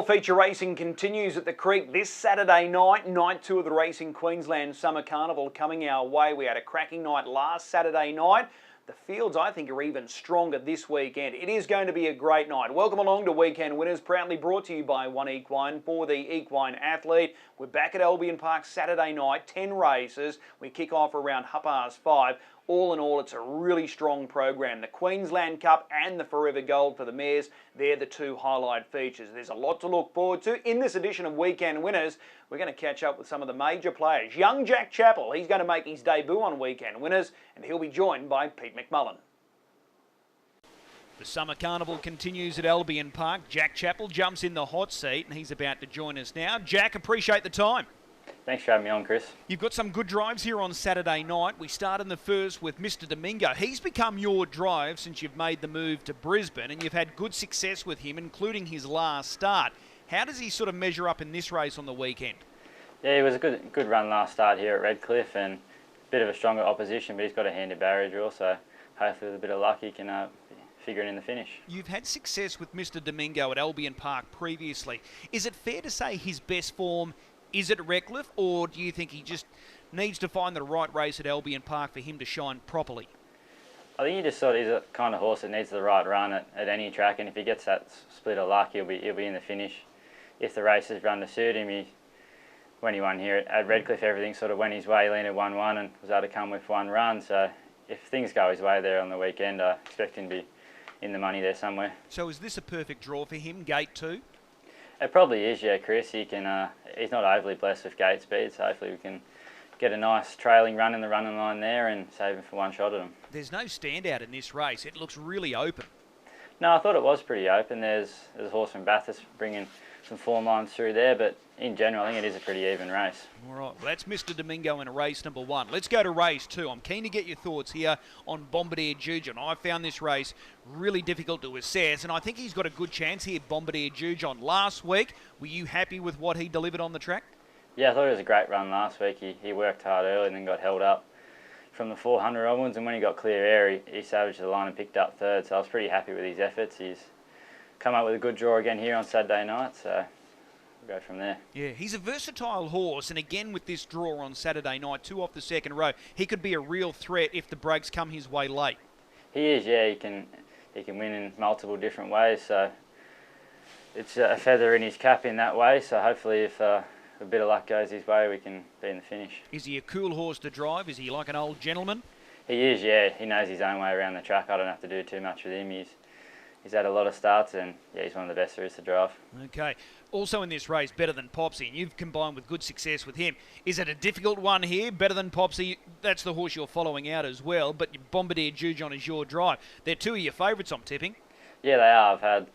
More feature racing continues at the Creek this Saturday night, night 2 of the Racing Queensland Summer Carnival coming our way. We had a cracking night last Saturday night. The fields, I think, are even stronger this weekend. It is going to be a great night. Welcome along to Weekend Winners, proudly brought to you by One Equine for the equine athlete. We're back at Albion Park Saturday night, 10 races. We kick off around 5:30. All in all, it's a really strong program. The Queensland Cup and the Forever Gold for the mares, they're the two highlight features. There's a lot to look forward to. In this edition of Weekend Winners, we're going to catch up with some of the major players. Young Jack Chapple, he's going to make his debut on Weekend Winners, and he'll be joined by Pete McMullen. The Summer Carnival continues at Albion Park. Jack Chapple jumps in the hot seat, and he's about to join us now. Jack, appreciate the time. Thanks for having me on, Chris. You've got some good drives here on Saturday night. We start in the first with Mr. Domingo. He's become your drive since you've made the move to Brisbane, and you've had good success with him, including his last start. How does he sort of measure up in this race on the weekend? Yeah, it was a good run last start here at Redcliffe, and a bit of a stronger opposition, but he's got a handy barrier draw, so hopefully with a bit of luck he can figure it in the finish. You've had success with Mr. Domingo at Albion Park previously. Is it fair to say his best form is at Redcliffe, or do you think he just needs to find the right race at Albion Park for him to shine properly? I think he just sort of is a kind of horse that needs the right run at any track, and if he gets that split of luck, he'll be in the finish. If the races run to suit him, when he won here at Redcliffe, everything sort of went his way. He landed 1-1 and was able to come with one run. So if things go his way there on the weekend, I expect him to be in the money there somewhere. So is this a perfect draw for him, gate 2? It probably is, yeah, Chris. He can. He's not overly blessed with gate speed, so hopefully we can get a nice trailing run in the running line there and save him for one shot at him. There's no standout in this race. It looks really open. No, I thought it was pretty open. There's a horse from Bathurst bringing some form lines through there, but in general, I think it is a pretty even race. All right, well, that's Mr. Domingo in race number 1. Let's go to race 2. I'm keen to get your thoughts here on Bombardier Jujon. I found this race really difficult to assess, and I think he's got a good chance here, Bombardier Jujon. Last week, were you happy with what he delivered on the track? Yeah, I thought it was a great run last week. He worked hard early and then got held up from the 400 onwards, and when he got clear air, he savaged the line and picked up third, so I was pretty happy with his efforts. He's come up with a good draw again here on Saturday night, so we'll go from there. Yeah, he's a versatile horse, and again with this draw on Saturday night, 2 off the second row, he could be a real threat if the breaks come his way late. He is, yeah. He can win in multiple different ways, so it's a feather in his cap in that way. So hopefully, if a bit of luck goes his way, we can be in the finish. Is he a cool horse to drive? Is he like an old gentleman? He is, yeah. He knows his own way around the track. I don't have to do too much with him. He's had a lot of starts, and yeah, he's one of the best there is to drive. Okay. Also in this race, Better Than Popsy, and you've combined with good success with him. Is it a difficult one here? Better Than Popsy, that's the horse you're following out as well, but Bombardier Jujon is your drive. They're 2 of your favourites, I'm tipping. Yeah, they are. I've had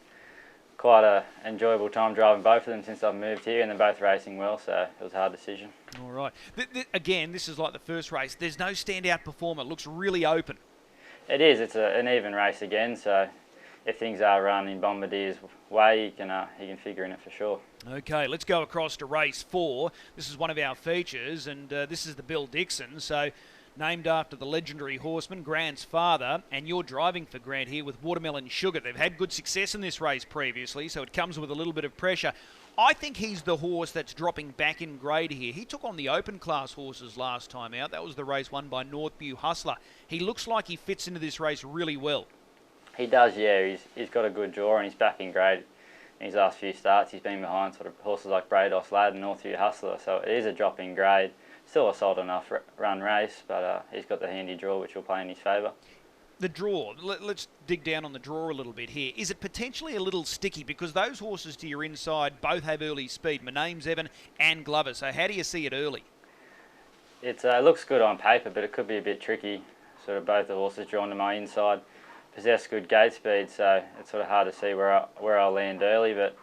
quite an enjoyable time driving both of them since I've moved here, and they're both racing well, so it was a hard decision. All right. Again, this is like the first race. There's no standout performer. It looks really open. It is. It's an even race again, so if things are run in Bombardier's way, he can figure in it for sure. Okay, let's go across to race 4. This is one of our features, and this is the Bill Dixon, so named after the legendary horseman, Grant's father, and you're driving for Grant here with Watermelon Sugar. They've had good success in this race previously, so it comes with a little bit of pressure. I think he's the horse that's dropping back in grade here. He took on the open class horses last time out. That was the race won by Northview Hustler. He looks like he fits into this race really well. He does, yeah. He's got a good draw, and he's back in grade. In his last few starts, he's been behind sort of horses like Brados Lad and Northview Hustler, so it is a drop in grade. Still a solid enough run race, but he's got the handy draw, which will play in his favour. The draw, let's dig down on the draw a little bit here. Is it potentially a little sticky? Because those horses to your inside both have early speed. My name's Evan and Glover, so how do you see it early? It looks good on paper, but it could be a bit tricky. Sort of both the horses drawn to my inside possess good gate speed, so it's sort of hard to see where I'll land early, but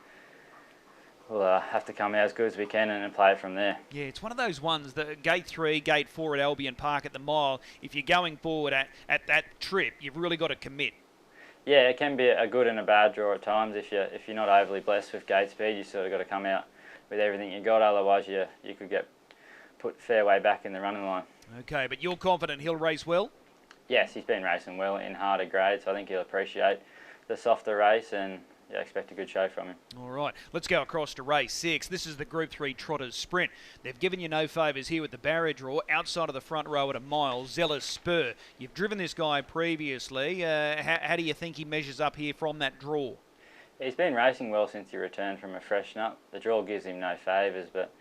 we'll have to come out as good as we can and play it from there. Yeah, it's one of those ones, the gate 3, gate 4 at Albion Park at the mile, if you're going forward at that trip, you've really got to commit. Yeah, it can be a good and a bad draw at times. If you're not overly blessed with gate speed, you sort of got to come out with everything you got, otherwise you could get put fair way back in the running line. Okay, but you're confident he'll race well? Yes, he's been racing well in harder grades, so I think he'll appreciate the softer race, and yeah, expect a good show from him. All right, let's go across to race 6. This is the Group 3 Trotters Sprint. They've given you no favours here with the barrier draw. Outside of the front row at a mile, Zealous Spur. You've driven this guy previously. How do you think he measures up here from that draw? He's been racing well since he returned from a freshen up. The draw gives him no favours, but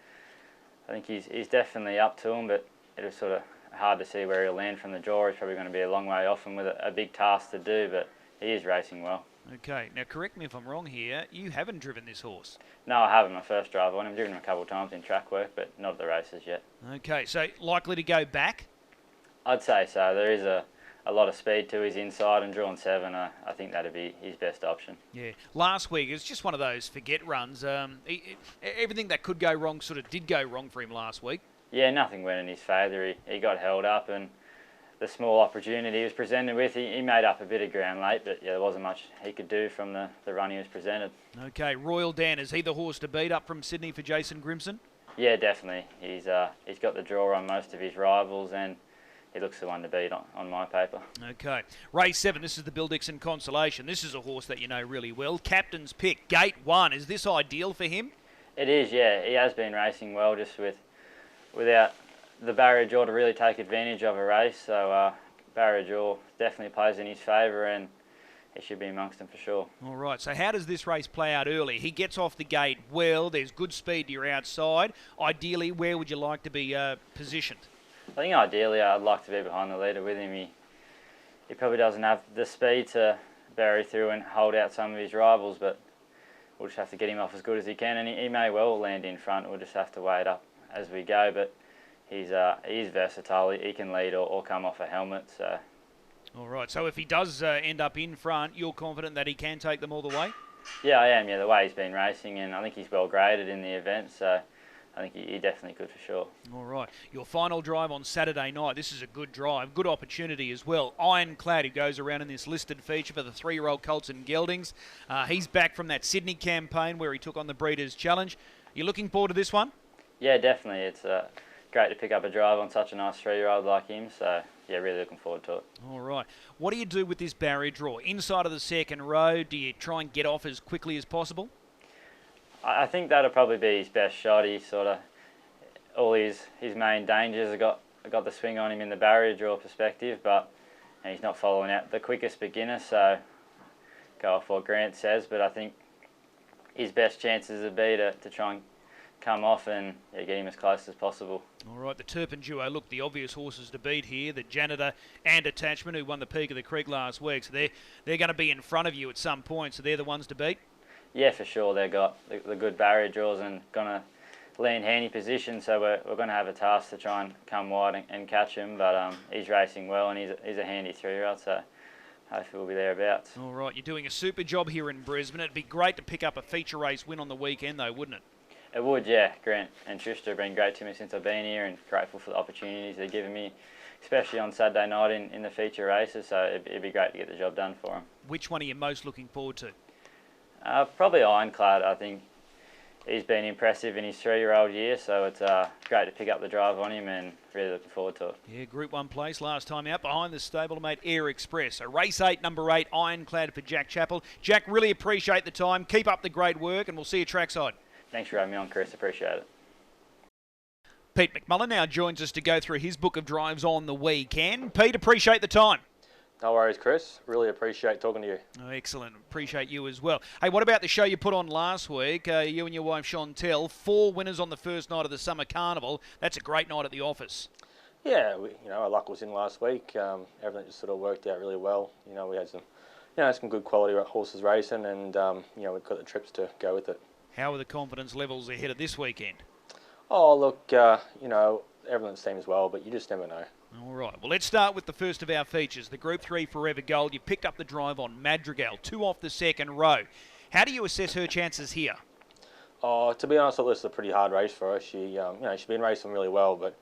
I think he's definitely up to him, but it was sort of hard to see where he'll land from the draw. He's probably going to be a long way off and with a big task to do, but he is racing well. Okay, now correct me if I'm wrong here. You haven't driven this horse. No, I haven't. My first drive on him. I've driven him a couple of times in track work, but not at the races yet. Okay, so likely to go back? I'd say so. There is a lot of speed to his inside, and drawn 7, I think that'd be his best option. Yeah. Last week, it was just one of those forget runs. Everything that could go wrong sort of did go wrong for him last week. Yeah, nothing went in his favour. He got held up, and the small opportunity he was presented with, he made up a bit of ground late, but yeah, there wasn't much he could do from the run he was presented. Okay, Royal Dan, is he the horse to beat up from Sydney for Jason Grimson? Yeah, definitely. He's got the draw on most of his rivals, and he looks the one to beat on my paper. Okay. Race 7, this is the Bill Dixon Consolation. This is a horse that you know really well. Captain's Pick, Gate 1. Is this ideal for him? It is, yeah. He has been racing well just without the barrier draw to really take advantage of a race. So barrier draw definitely plays in his favour, and he should be amongst them for sure. All right, so how does this race play out early? He gets off the gate well. There's good speed to your outside. Ideally, where would you like to be positioned? I think ideally I'd like to be behind the leader with him. He probably doesn't have the speed to bury through and hold out some of his rivals, but we'll just have to get him off as good as he can, and he may well land in front. We'll just have to weigh it up as we go, but he is versatile. He can lead or come off a helmet. So. All right, so if he does end up in front, you're confident that he can take them all the way? Yeah, I am. Yeah, the way he's been racing, and I think he's well graded in the event, so I think he definitely could for sure. All right. Your final drive on Saturday night. This is a good drive, good opportunity as well. Ironclad, who goes around in this listed feature for the 3-year-old colts and geldings. He's back from that Sydney campaign where he took on the Breeders' Challenge. You looking forward to this one? Yeah, definitely. It's great to pick up a drive on such a nice 3-year-old like him. So, yeah, really looking forward to it. All right. What do you do with this barrier draw? Inside of the second row, do you try and get off as quickly as possible? I think that'll probably be his best shot. He sort of, all his main dangers have got the swing on him in the barrier draw perspective, but he's not following out the quickest beginner, so go off what Grant says. But I think his best chances would be to try and come off and get him as close as possible. All right, the Turpin duo, look, the obvious horses to beat here, the Janitor and Attachment, who won the Peak of the Creek last week, so they're going to be in front of you at some point, so they're the ones to beat? Yeah, for sure. They've got the good barrier draws and going to land handy position, so we're going to have a task to try and come wide and catch him, but he's racing well, and he's a handy 3-year-old, so hopefully we'll be thereabouts. All right, you're doing a super job here in Brisbane. It'd be great to pick up a feature race win on the weekend, though, wouldn't it? It would, yeah. Grant and Trista have been great to me since I've been here, and grateful for the opportunities they've given me, especially on Saturday night in the feature races, so it'd be great to get the job done for them. Which one are you most looking forward to? Probably Ironclad. I think he's been impressive in his 3-year-old year, so it's great to pick up the drive on him, and really looking forward to it. Yeah, Group 1 place last time out behind the stablemate Air Express. So race 8, number 8, Ironclad for Jack Chapple. Jack, really appreciate the time. Keep up the great work, and we'll see you trackside. Thanks for having me on, Chris. Appreciate it. Pete McMullen now joins us to go through his book of drives on the weekend. Pete, appreciate the time. No worries, Chris. Really appreciate talking to you. Oh, excellent. Appreciate you as well. Hey, what about the show you put on last week? You and your wife, Chantel, 4 winners on the first night of the Summer Carnival. That's a great night at the office. Yeah, our luck was in last week. Everything just sort of worked out really well. We had some good quality horses racing, and we've got the trips to go with it. How are the confidence levels ahead of this weekend? Oh, look, everything seems well, but you just never know. All right, well, let's start with the first of our features, the Group 3 Forever Gold. You picked up the drive on Madrigal, 2 off the second row. How do you assess her chances here? Oh, to be honest, I thought this is a pretty hard race for her. She's been racing really well, but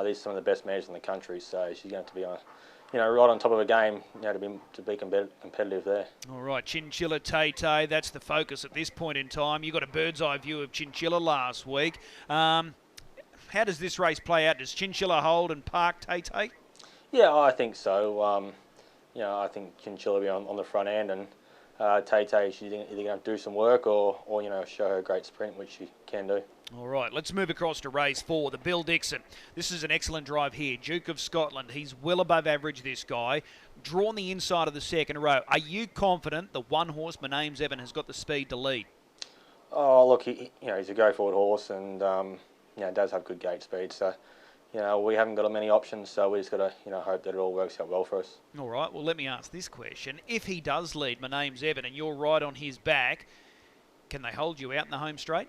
these are some of the best mares in the country, so she's going to be right on top of her game, to be competitive there. All right, Chinchilla Tay-Tay, that's the focus at this point in time. You got a bird's eye view of Chinchilla last week. How does this race play out? Does Chinchilla hold and park Tay-Tay? Yeah, I think so. I think Chinchilla will be on the front end, and Tay, she's either going to do some work or show her great sprint, which she can do. All right, let's move across to race 4, the Bill Dixon. This is an excellent drive here. Duke of Scotland, he's well above average, this guy. Drawn the inside of the second row. Are you confident the one horse, My Name's Evan, has got the speed to lead? Oh, look, he's a go-forward horse and, does have good gate speed. So, we haven't got many options, so we just got to, hope that it all works out well for us. All right, well, let me ask this question. If he does lead My Name's Evan and you're right on his back, can they hold you out in the home straight?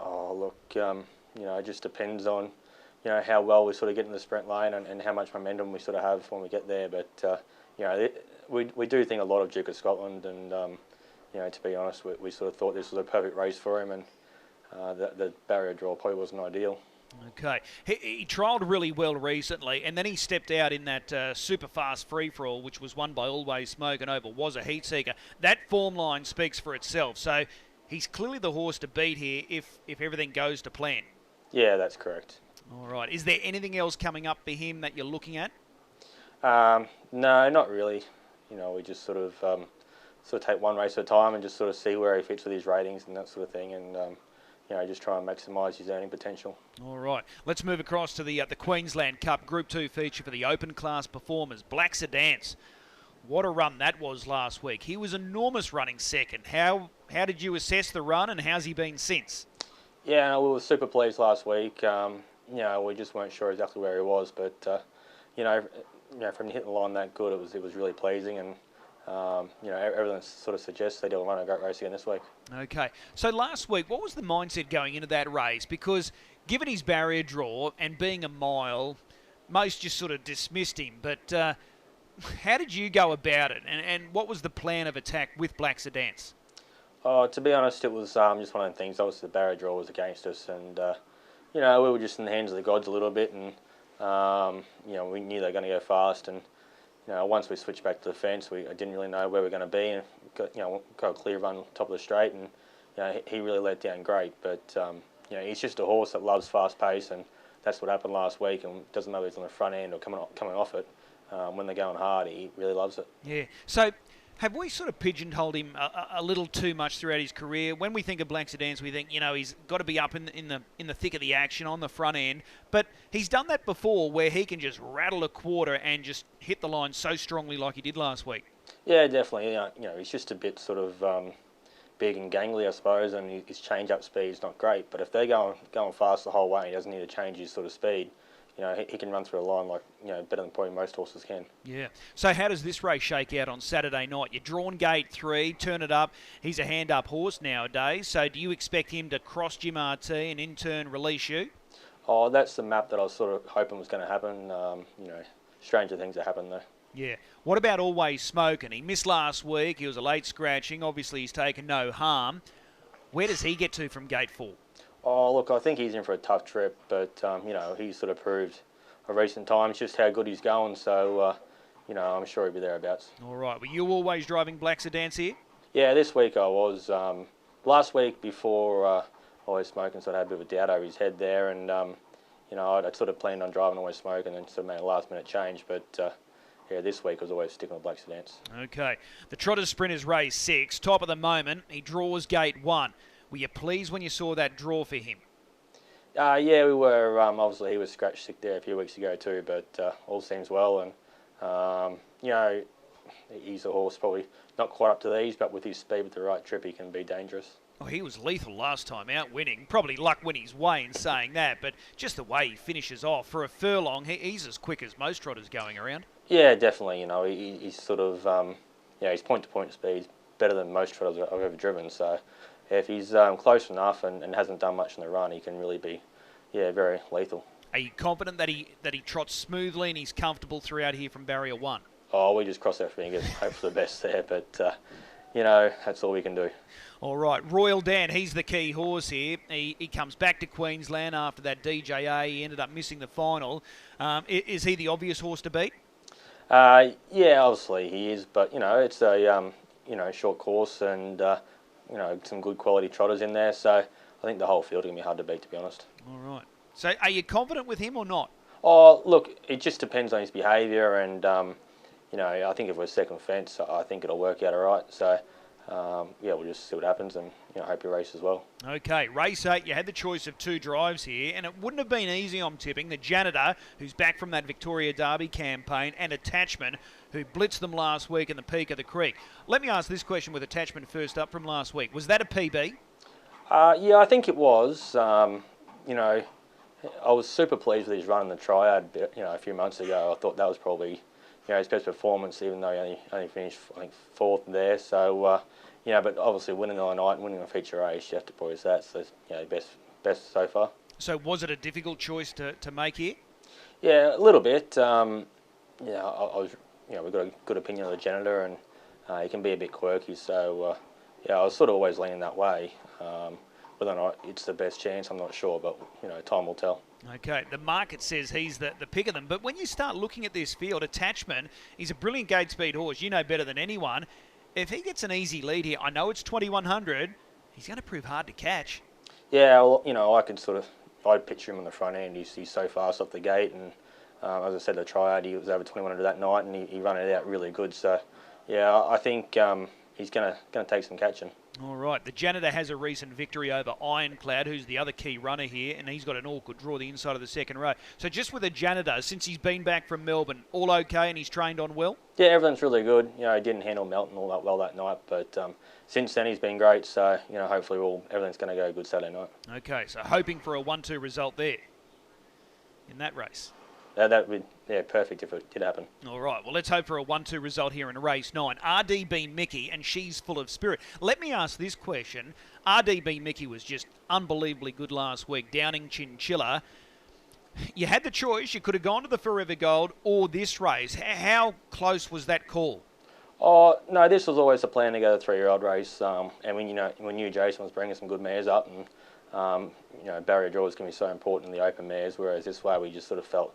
Oh, look, it just depends on, how well we sort of get in the sprint lane and how much momentum we sort of have when we get there. But, we do think a lot of Duke of Scotland and, to be honest, we sort of thought this was a perfect race for him and the barrier draw probably wasn't ideal. Okay. He trialled really well recently, and then he stepped out in that super fast free-for-all, which was won by Always Smoke and over was a heat seeker. That form line speaks for itself. So he's clearly the horse to beat here if everything goes to plan. Yeah, that's correct. All right. Is there anything else coming up for him that you're looking at? No, not really. We just sort of take one race at a time and just sort of see where he fits with his ratings and that sort of thing, and just try and maximise his earning potential. All right. Let's move across to the Queensland Cup Group 2 feature for the open class performers. Black Sedance. What a run that was last week. He was enormous running second. How did you assess the run and how's he been since? Yeah, no, we were super pleased last week. We just weren't sure exactly where he was, but from hitting the line that good, it was really pleasing, and everything sort of suggests that he'll run a great race again this week. Okay. So last week, what was the mindset going into that race? Because given his barrier draw and being a mile, most just sort of dismissed him. But how did you go about it? And what was the plan of attack with Black Sedance? To be honest, it was just one of the things. Obviously, the barrier draw was against us, and we were just in the hands of the gods a little bit, and we knew they were going to go fast, and once we switched back to the fence, I didn't really know where we were going to be, and got a clear run top of the straight, and he really let down great. But he's just a horse that loves fast pace, and that's what happened last week. And it doesn't matter if he's on the front end or coming off it. When they're going hard, he really loves it. Yeah. So have we sort of pigeonholed him a little too much throughout his career? When we think of Black Sedance, we think he's got to be up in the thick of the action on the front end. But he's done that before, where he can just rattle a quarter and just hit the line so strongly like he did last week. Yeah, definitely. He's just a bit sort of big and gangly, I suppose, and his change-up speed is not great. But if they're going fast the whole way, he doesn't need to change his sort of speed. He can run through a line like, better than probably most horses can. Yeah. So how does this race shake out on Saturday night? You're drawn gate 3, turn it up. He's a hand-up horse nowadays. So do you expect him to cross Jim RT and in turn release you? Oh, that's the map that I was sort of hoping was going to happen. Stranger things that happen though. Yeah. What about Always Smoking? He missed last week. He was a late scratching. Obviously, he's taken no harm. Where does he get to from gate 4? Oh, look, I think he's in for a tough trip, but, he's sort of proved of recent times just how good he's going, so, I'm sure he'll be thereabouts. All right. Were you always driving Black Sedance here? Yeah, this week I was. Last week before Always Smoking, so I had a bit of a doubt over his head there, and, I'd sort of planned on driving Always Smoking and sort of made a last-minute change, but, this week I was always sticking with Black Sedance. Okay. The Trotters Sprinters race 6, top of the moment. He draws gate 1. Were you pleased when you saw that draw for him? Yeah, we were. Obviously, he was scratch sick there a few weeks ago too, but all seems well. And, he's a horse probably not quite up to these, but with his speed with the right trip, he can be dangerous. Oh, he was lethal last time out winning. Probably luck went his way in saying that, but just the way he finishes off. For a furlong, he's as quick as most trotters going around. Yeah, definitely. He's sort of, his point-to-point speed's better than most trotters I've ever driven, so if he's close enough and hasn't done much in the run, he can really be, very lethal. Are you confident that he trots smoothly and he's comfortable throughout here from barrier 1? Oh, we just cross our fingers, hope for the best there, but, that's all we can do. All right, Royal Dan, he's the key horse here. He comes back to Queensland after that DJA. He ended up missing the final. Is he the obvious horse to beat? Yeah, obviously he is, but, it's a, short course and, some good quality trotters in there, so I think the whole field is going to be hard to beat, to be honest. All right. So are you confident with him or not? Oh, look, it just depends on his behaviour and, I think if we're second fence, I think it'll work out all right. So, yeah, we'll just see what happens and hope he races well. Okay, race 8, you had the choice of 2 drives here, and it wouldn't have been easy, I'm tipping. The Janitor, who's back from that Victoria Derby campaign, and Attachment, who blitzed them last week in the peak of the creek. Let me ask this question with Attachment first up from last week. Was that a PB? Yeah, I think it was. I was super pleased with his run in the triad, a few months ago. I thought that was probably, his best performance, even though he only finished, I think, 4th there. So, but obviously winning the night and winning a feature race, you have to probably say that's the best so far. So was it a difficult choice to make here? Yeah, a little bit. I was, we've got a good opinion of the Janitor, and he can be a bit quirky. So, I was sort of always leaning that way. Whether or not it's the best chance, I'm not sure, but time will tell. Okay, the market says he's the pick of them, but when you start looking at this field, Attachment, he's a brilliant gate speed horse. You know better than anyone. If he gets an easy lead here, I know it's 2100. He's going to prove hard to catch. Yeah, well, I'd picture him on the front end. He's so fast off the gate, and as I said, the triad, he was over 2100 that night, and he ran it out really good. So, yeah, I think he's going to take some catching. All right, the Janitor has a recent victory over Ironclad, who's the other key runner here, and he's got an awkward draw the inside of the second row. So just with the Janitor, since he's been back from Melbourne, all okay and he's trained on well? Yeah, everything's really good. He didn't handle Melton all that well that night, but since then he's been great. So, hopefully everything's going to go good Saturday night. Okay, so hoping for a 1-2 result there in that race. That would be perfect if it did happen. All right, well, let's hope for a 1-2 result here in race 9. RDB Mickey, and she's full of spirit. Let me ask this question. RDB Mickey was just unbelievably good last week, downing Chinchilla. You had the choice. You could have gone to the Forever Gold or this race. How close was that call? Oh, no, this was always the plan to go the 3-year-old race. And we knew Jason was bringing some good mares up, and, barrier draw was going to be so important in the open mares, whereas this way we just sort of felt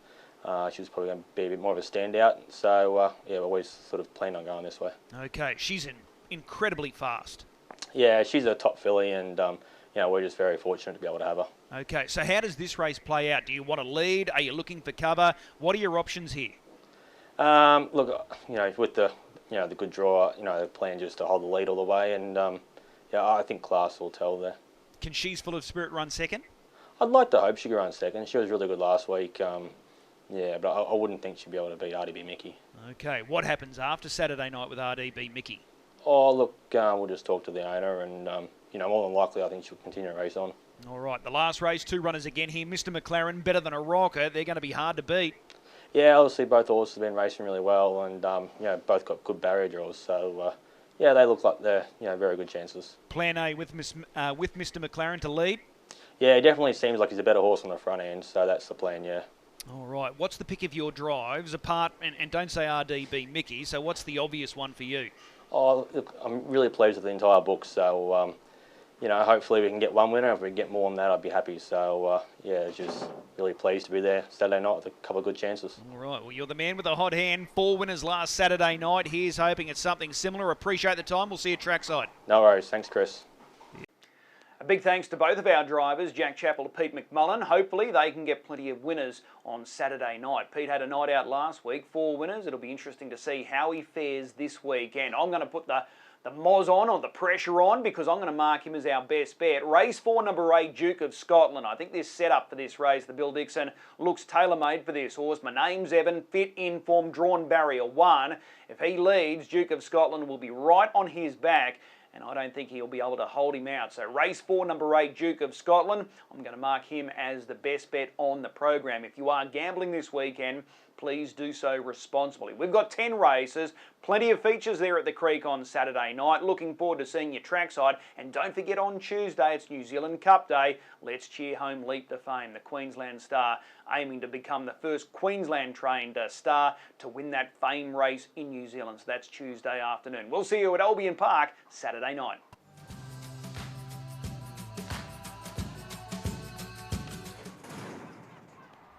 she was probably going to be a bit more of a standout. So, we always sort of planned on going this way. Okay, she's incredibly fast. Yeah, she's a top filly, and, we're just very fortunate to be able to have her. Okay, so how does this race play out? Do you want to lead? Are you looking for cover? What are your options here? Look, with the good draw, the plan just to hold the lead all the way, and, I think class will tell there. Can She's Full of Spirit run second? I'd like to hope she could run second. She was really good last week. But I wouldn't think she'd be able to beat RDB Mickey. Okay, what happens after Saturday night with RDB Mickey? Oh, look, we'll just talk to the owner, and, more than likely I think she'll continue to race on. All right, the last race, 2 runners again here. Mr. McLaren, better than a rocker. They're going to be hard to beat. Yeah, obviously both horses have been racing really well, and, both got good barrier draws. So, they look like they're, very good chances. Plan A with Mr. McLaren to lead? Yeah, it definitely seems like he's a better horse on the front end, so that's the plan, yeah. All right, what's the pick of your drives apart, and don't say RDB Mickey, so what's the obvious one for you? Oh, look, I'm really pleased with the entire book, so, hopefully we can get one winner. If we get more than that, I'd be happy. So, just really pleased to be there Saturday night with a couple of good chances. All right, well, you're the man with a hot hand. 4 winners last Saturday night. Here's hoping it's something similar. Appreciate the time. We'll see you trackside. No worries. Thanks, Chris. A big thanks to both of our drivers, Jack Chapple and Pete McMullen. Hopefully they can get plenty of winners on Saturday night. Pete had a night out last week, 4 winners. It'll be interesting to see how he fares this weekend. I'm going to put the moz on, or the pressure on, because I'm going to mark him as our best bet. Race 4, number 8, Duke of Scotland. I think this setup for this race, the Bill Dixon, looks tailor-made for this horse. My name's Evan, fit, in form, drawn barrier 1. If he leads, Duke of Scotland will be right on his back, and I don't think he'll be able to hold him out. So race 4, number 8, Duke of Scotland, I'm going to mark him as the best bet on the program. If you are gambling this weekend, please do so responsibly. We've got 10 races, plenty of features there at the Creek on Saturday night. Looking forward to seeing you trackside. And don't forget, on Tuesday, it's New Zealand Cup Day. Let's cheer home Leap to Fame, the Queensland star, aiming to become the first Queensland-trained star to win that fame race in New Zealand. So that's Tuesday afternoon. We'll see you at Albion Park Saturday night.